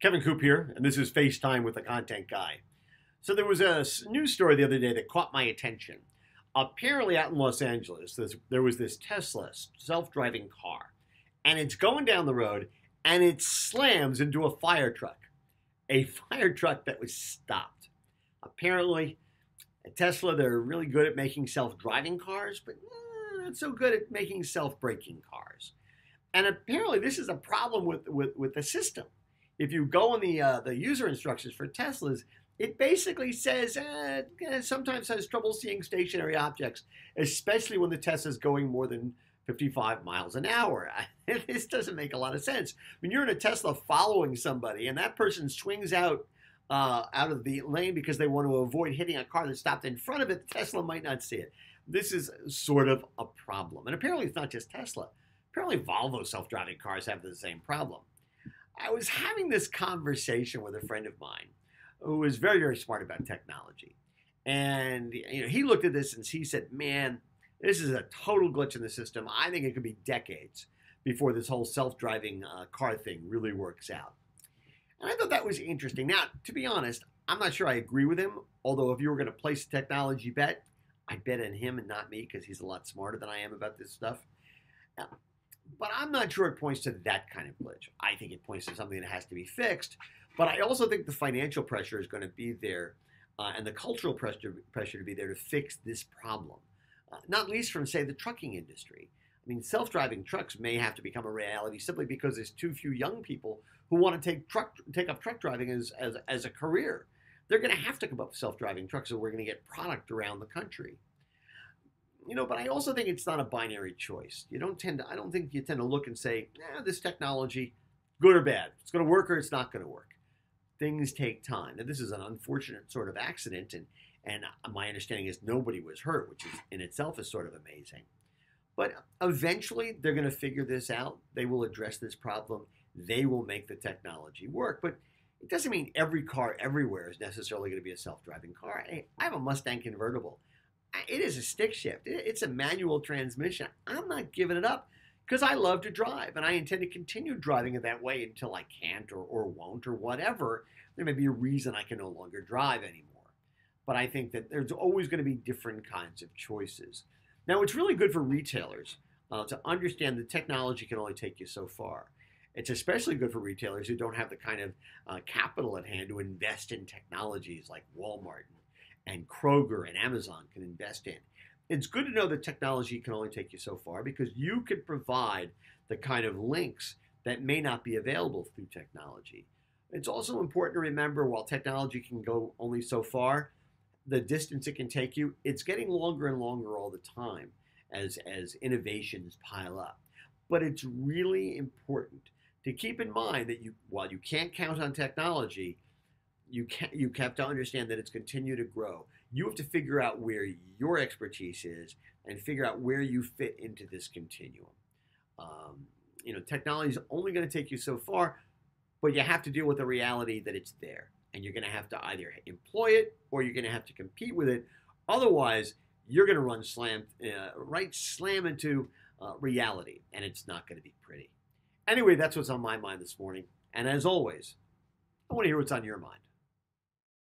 Kevin Coop here, and this is FaceTime with the Content Guy. So there was a news story the other day that caught my attention. Apparently out in Los Angeles, there was this Tesla self-driving car, and it's going down the road, and it slams into a fire truck. A fire truck that was stopped. Apparently, at Tesla, they're really good at making self-driving cars, but not so good at making self-braking cars. And apparently, this is a problem with the system. If you go on the user instructions for Teslas, it basically says sometimes has trouble seeing stationary objects, especially when the Tesla's going more than 55 miles an hour. This doesn't make a lot of sense. When you're in a Tesla following somebody and that person swings out of the lane because they want to avoid hitting a car that stopped in front of it, the Tesla might not see it. This is sort of a problem. And apparently it's not just Tesla. Apparently Volvo self-driving cars have the same problem. I was having this conversation with a friend of mine who was very, very smart about technology. And he looked at this and he said, man, this is a total glitch in the system. I think it could be decades before this whole self-driving car thing really works out. And I thought that was interesting. Now, to be honest, I'm not sure I agree with him. Although if you were going to place a technology bet, I'd bet on him and not me because he's a lot smarter than I am about this stuff. But I'm not sure it points to that kind of glitch. I think it points to something that has to be fixed. But I also think the financial pressure is going to be there and the cultural pressure to be there to fix this problem. Not least from, say, the trucking industry. I mean, self-driving trucks may have to become a reality simply because there's too few young people who want to take up truck driving as a career. They're going to have to come up with self-driving trucks, so we're going to get product around the country. But I also think it's not a binary choice. I don't think you tend to look and say, this technology, good or bad. It's going to work or it's not going to work. Things take time. Now, this is an unfortunate sort of accident, and my understanding is nobody was hurt, which is in itself is sort of amazing. But eventually, they're going to figure this out. They will address this problem. They will make the technology work. But it doesn't mean every car everywhere is necessarily going to be a self-driving car. I have a Mustang convertible. It is a stick shift. It's a manual transmission. I'm not giving it up because I love to drive, and I intend to continue driving it that way until I can't or won't or whatever. There may be a reason I can no longer drive anymore. But I think that there's always going to be different kinds of choices. Now, it's really good for retailers to understand that technology can only take you so far. It's especially good for retailers who don't have the kind of capital at hand to invest in technologies like Walmart and Kroger and Amazon can invest in. It's good to know that technology can only take you so far because you can provide the kind of links that may not be available through technology. It's also important to remember while technology can go only so far, the distance it can take you, it's getting longer and longer all the time as innovations pile up. But it's really important to keep in mind that while you can't count on technology, you have to understand that it's continued to grow. You have to figure out where your expertise is and figure out where you fit into this continuum. Technology is only going to take you so far, but you have to deal with the reality that it's there. And you're going to have to either employ it or you're going to have to compete with it. Otherwise, you're going to run slam into reality, and it's not going to be pretty. Anyway, that's what's on my mind this morning. And as always, I want to hear what's on your mind.